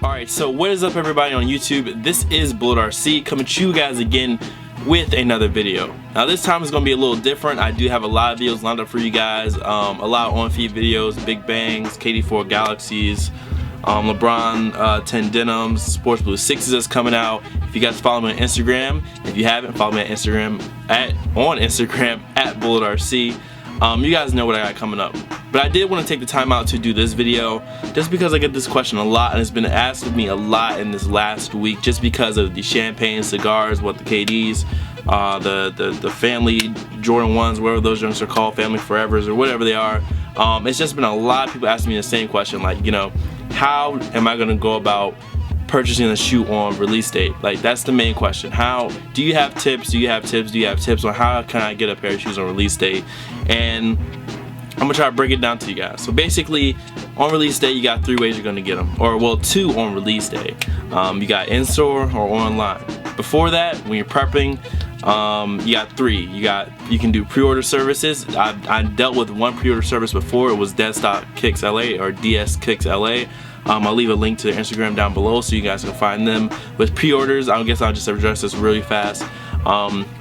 Alright, so what is up everybody on YouTube? This is BulletRC coming to you guys again with another video. Now this time is going to be a little different. I do have a lot of videos lined up for you guys. A lot of on-feed videos, Big Bangs, KD4 Galaxies, LeBron 10 Denims, Sports Blue 6s that's coming out. If you guys follow me on Instagram, if you haven't, follow me on Instagram at BulletRC. You guys know what I got coming up. But I did want to take the time out to do this video just because I get this question a lot and it's been asked of me a lot in this last week just because of the champagne cigars, what the KDs, the family Jordan 1s, whatever those drinks are called, family forevers or whatever they are. It's just been a lot of people asking me the same question, like, you know, how am I going to go about purchasing a shoe on release date? Like, that's the main question. How do you have tips? Do you have tips on how can I get a pair of shoes on release date? And I'm gonna try to break it down to you guys. So basically, on release day, you got 3 ways you're gonna get them, or well, 2 on release day. You got in-store or online. Before that, when you're prepping, you got 3. You can do pre-order services. I dealt with one pre-order service before. It was Deadstock Kicks LA or DS Kicks LA. I'll leave a link to their Instagram down below so you guys can find them. With pre-orders, I guess I'll just address this really fast.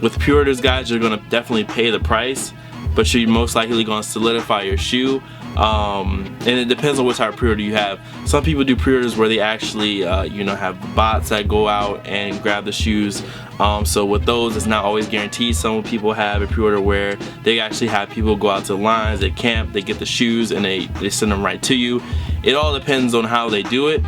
With pre-orders, guys, you're gonna definitely pay the price, but you're most likely going to solidify your shoe. And it depends on what type of pre-order you have. Some people do pre-orders where they actually you know, have bots that go out and grab the shoes. So with those, it's not always guaranteed. Some people have a pre-order where they actually have people go out to the lines, they camp, they get the shoes, and they send them right to you. It all depends on how they do it.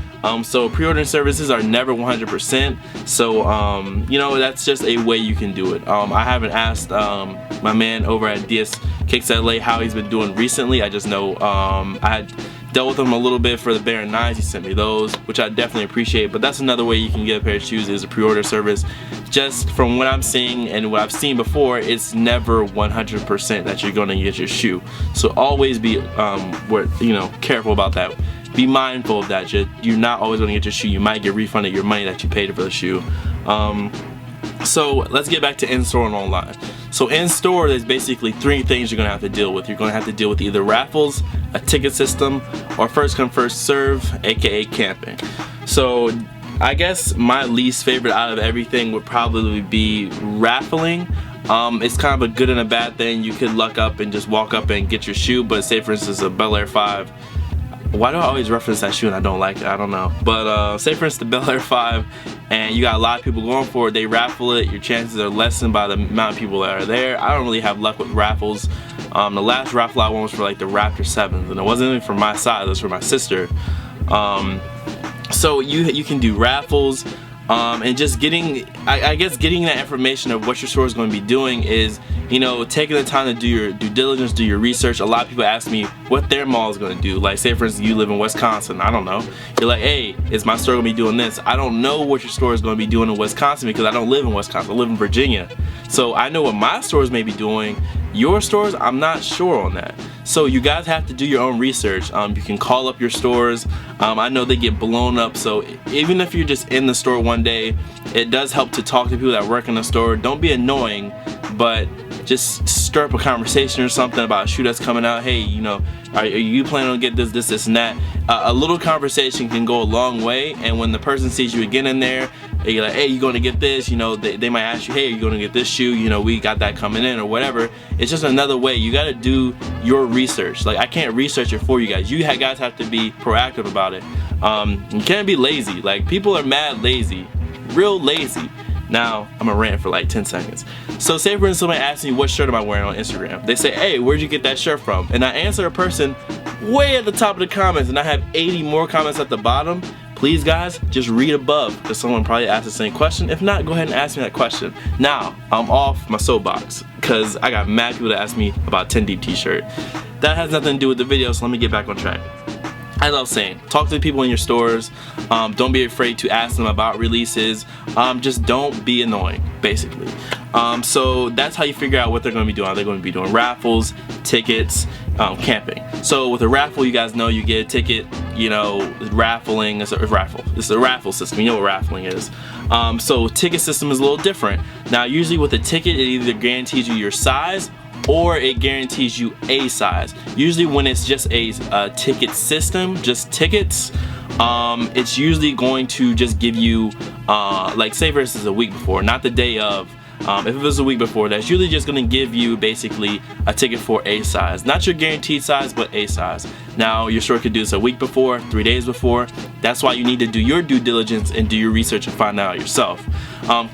So pre-ordering services are never 100%. So you know, that's just a way you can do it. I haven't asked my man over at DS Kicks LA how he's been doing recently. I just know I had dealt with him a little bit for the Baron 9s. He sent me those, which I definitely appreciate. But that's another way you can get a pair of shoes, is a pre-order service. Just from what I'm seeing and what I've seen before, it's never 100% that you're going to get your shoe. So always be careful about that. Be mindful of that. You're not always going to get your shoe. You might get refunded your money that you paid for the shoe. So let's get back to in-store and online. So in-store, there's basically 3 things you're going to have to deal with. You're going to have to deal with either raffles, a ticket system, or first come first serve, aka camping. So I guess my least favorite out of everything would probably be raffling. It's kind of a good and a bad thing. You could luck up and just walk up and get your shoe, but say for instance a Bel Air 5. Why do I always reference that shoe and I don't like it? I don't know. But say for instance the Bel Air 5 and you got a lot of people going for it, they raffle it, your chances are lessened by the amount of people that are there. I don't really have luck with raffles. The last raffle I won was for like the Raptor 7s, and it wasn't even for my size, it was for my sister. So you can do raffles, and just getting, I guess getting that information of what your store is going to be doing is, you know, taking the time to do your due diligence, do your research. A lot of people ask me what their mall is going to do. Like say for instance you live in Wisconsin, I don't know. You're like, hey, is my store going to be doing this? I don't know what your store is going to be doing in Wisconsin because I don't live in Wisconsin, I live in Virginia. So I know what my stores may be doing. Your stores, I'm not sure on that. So you guys have to do your own research. You can call up your stores. I know they get blown up, so even if you're just in the store one day, it does help to talk to people that work in the store. Don't be annoying, but just stir up a conversation or something about a shoe that's coming out. Hey, you know, are you planning on getting this and that? A little conversation can go a long way, and when the person sees you again in there, you're like, hey, you going to get this? You know, they might ask you, hey, are you going to get this shoe? You know, we got that coming in or whatever. It's just another way. You got to do your research. Like, I can't research it for you guys. You guys have to be proactive about it. You can't be lazy. Like, people are mad lazy, real lazy. Now, I'm gonna rant for like 10 seconds. So say for instance somebody asks me what shirt am I wearing on Instagram. They say, hey, where'd you get that shirt from? And I answer a person way at the top of the comments, and I have 80 more comments at the bottom. Please guys, just read above, because someone probably asked the same question. If not, go ahead and ask me that question. Now, I'm off my soapbox, because I got mad people that ask me about 10 Deep t-shirt. That has nothing to do with the video, so let me get back on track. As I was saying, talk to the people in your stores. Don't be afraid to ask them about releases. Just don't be annoying, basically. So that's how you figure out what they're going to be doing. They're going to be doing raffles, tickets, camping. So with a raffle, you guys know you get a ticket. You know, raffling is a raffle. This is a raffle system. You know what raffling is. So ticket system is a little different. Now, usually with a ticket, it either guarantees you your size or it guarantees you a size. Usually when it's just a ticket system, just tickets, it's usually going to just give you, like say for instance a week before, not the day of. If it was a week before, that's usually just going to give you basically a ticket for a size. Not your guaranteed size, but a size. Now, your store could do this a week before, 3 days before. That's why you need to do your due diligence and do your research and find out yourself.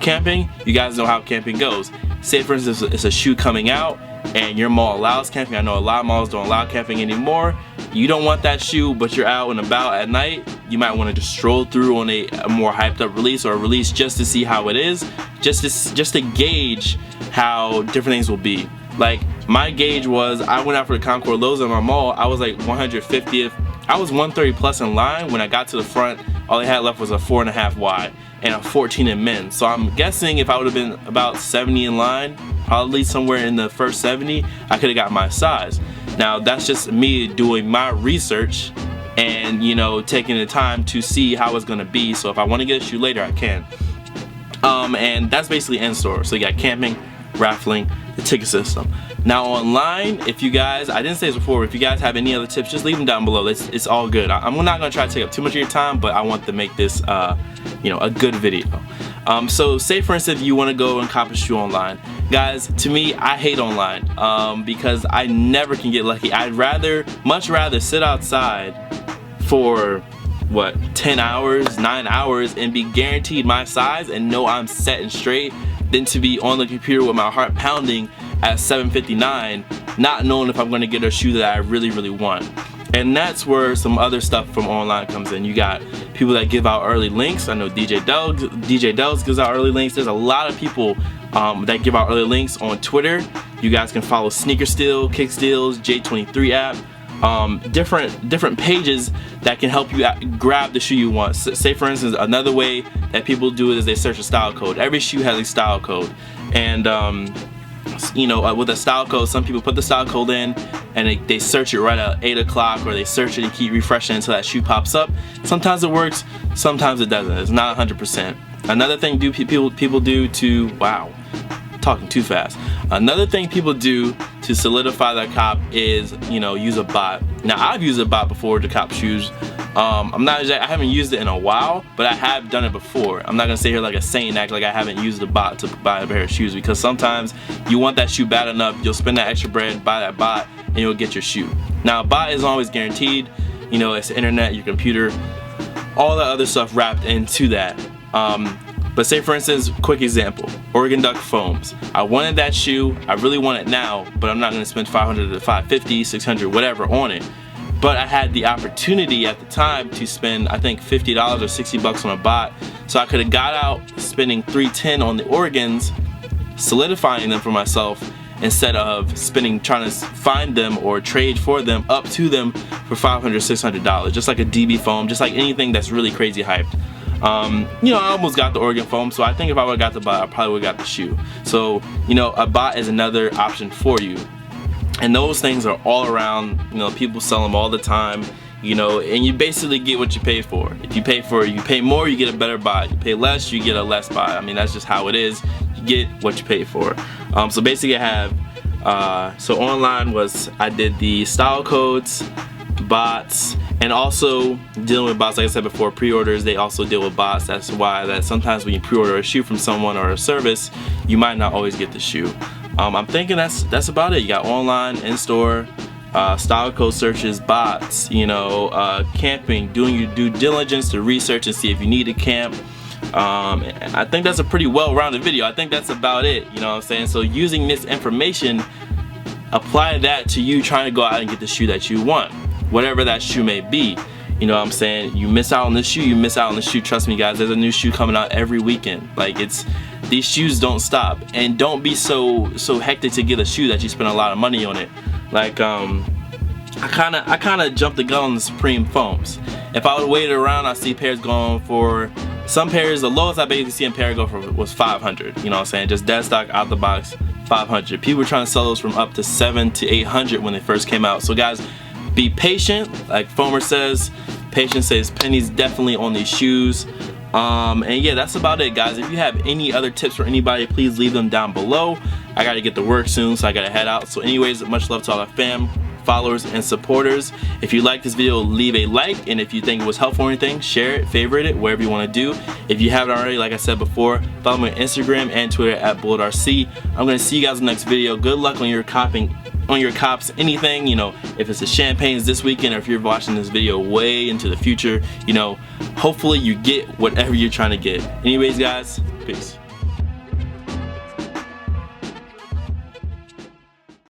Camping, you guys know how camping goes. Say for instance, it's a shoe coming out and your mall allows camping. I know a lot of malls don't allow camping anymore. You don't want that shoe, but you're out and about at night. You might want to just stroll through on a more hyped up release, or a release just to see how it is, just to gauge how different things will be. Like my gauge was, I went out for the Concord Lowe's in my mall. I was like 150th. I was 130 plus in line. When I got to the front, all they had left was a 4.5 wide and a 14 in men. So I'm guessing if I would have been about 70 in line, probably somewhere in the first 70, I could have got my size. Now that's just me doing my research and, you know, taking the time to see how it's gonna be. So if I want to get a shoe later, I can. And that's basically in store. So you got camping, raffling, the ticket system. Now online, if you guys, I didn't say this before, if you guys have any other tips, just leave them down below. It's all good. I'm not gonna try to take up too much of your time, but I want to make this, you know, a good video. So say for instance, you want to go and cop a shoe online. Guys, to me, I hate online because I never can get lucky. I'd much rather sit outside for what, 10 hours, 9 hours and be guaranteed my size and know I'm set and straight than to be on the computer with my heart pounding at 7:59, not knowing if I'm going to get a shoe that I really want. And that's where some other stuff from online comes in. You got people that give out early links. I know DJ Dells gives out early links. There's a lot of people that give out early links on Twitter. You guys can follow Sneaker Steal, Kick Steals, J23 app. Different pages that can help you grab the shoe you want. Say for instance, another way that people do it is they search a style code. Every shoe has a style code, and you know, with a style code, some people put the style code in and they search it right at 8 o'clock, or they search it and keep refreshing until that shoe pops up. Sometimes it works, sometimes it doesn't. It's not 100%. Another thing people do to, wow, talking too fast. Another thing people do to solidify their cop is, you know, use a bot. Now I've used a bot before to cop shoes. I haven't used it in a while, but I have done it before. I'm not gonna sit here like a saint and act like I haven't used a bot to buy a pair of shoes, because sometimes you want that shoe bad enough, you'll spend that extra bread, buy that bot, and you'll get your shoe. Now a bot isn't always guaranteed. You know, it's the internet, your computer, all the other stuff wrapped into that. But say for instance, quick example, Oregon Duck foams. I wanted that shoe, I really want it now, but I'm not gonna spend $500 to $550, $600, whatever on it. But I had the opportunity at the time to spend, I think, $50 or 60 bucks on a bot. So I could have got out spending $310 on the Oregons, solidifying them for myself, instead of trying to find them or trade for them up to them for $500, $600, just like a DB foam, just like anything that's really crazy hyped. You know, I almost got the Oregon foam, so I think if I would've got the bot, I probably would've got the shoe. So, you know, a bot is another option for you. And those things are all around, you know, people sell them all the time, you know, and you basically get what you pay for. If you pay more, you get a better buy. You pay less, you get a less buy. I mean, that's just how it is. You get what you pay for. So basically I have, so online I did the style codes, bots, and also dealing with bots. Like I said before, pre-orders, they also deal with bots. That's why that sometimes when you pre-order a shoe from someone or a service, you might not always get the shoe. I'm thinking that's about it. You got online, in-store, style code searches, bots, you know, camping, doing your due diligence to research and see if you need to camp. And I think that's a pretty well-rounded video. I think that's about it, you know what I'm saying? So using this information, apply that to you trying to go out and get the shoe that you want, whatever that shoe may be. You know what I'm saying? You miss out on this shoe, you miss out on the shoe. Trust me guys, there's a new shoe coming out every weekend. Like, these shoes don't stop. And don't be so hectic to get a shoe that you spend a lot of money on it. Like, I kinda jumped the gun on the Supreme foams. If I would wait around, I see pairs going for, some pairs, the lowest I basically see a pair go for was 500. You know what I'm saying? Just dead stock, out the box, 500. People were trying to sell those from up to 700 to 800 when they first came out. So guys, be patient. Like Foamer says, patience says pennies definitely on these shoes. And yeah, that's about it guys. If you have any other tips for anybody, please leave them down below. I gotta get to work soon, so I gotta head out. So anyways, much love to all our fam. followers and supporters. If you like this video, leave a like, and if you think it was helpful or anything, share it, favorite it, whatever you want to do. If you haven't already, like I said before, follow me on Instagram and Twitter at BulletRC. I'm gonna see you guys in the next video. Good luck on your cops, anything, you know, if it's the champagnes this weekend or if you're watching this video way into the future, you know, hopefully you get whatever you're trying to get. Anyways guys, peace.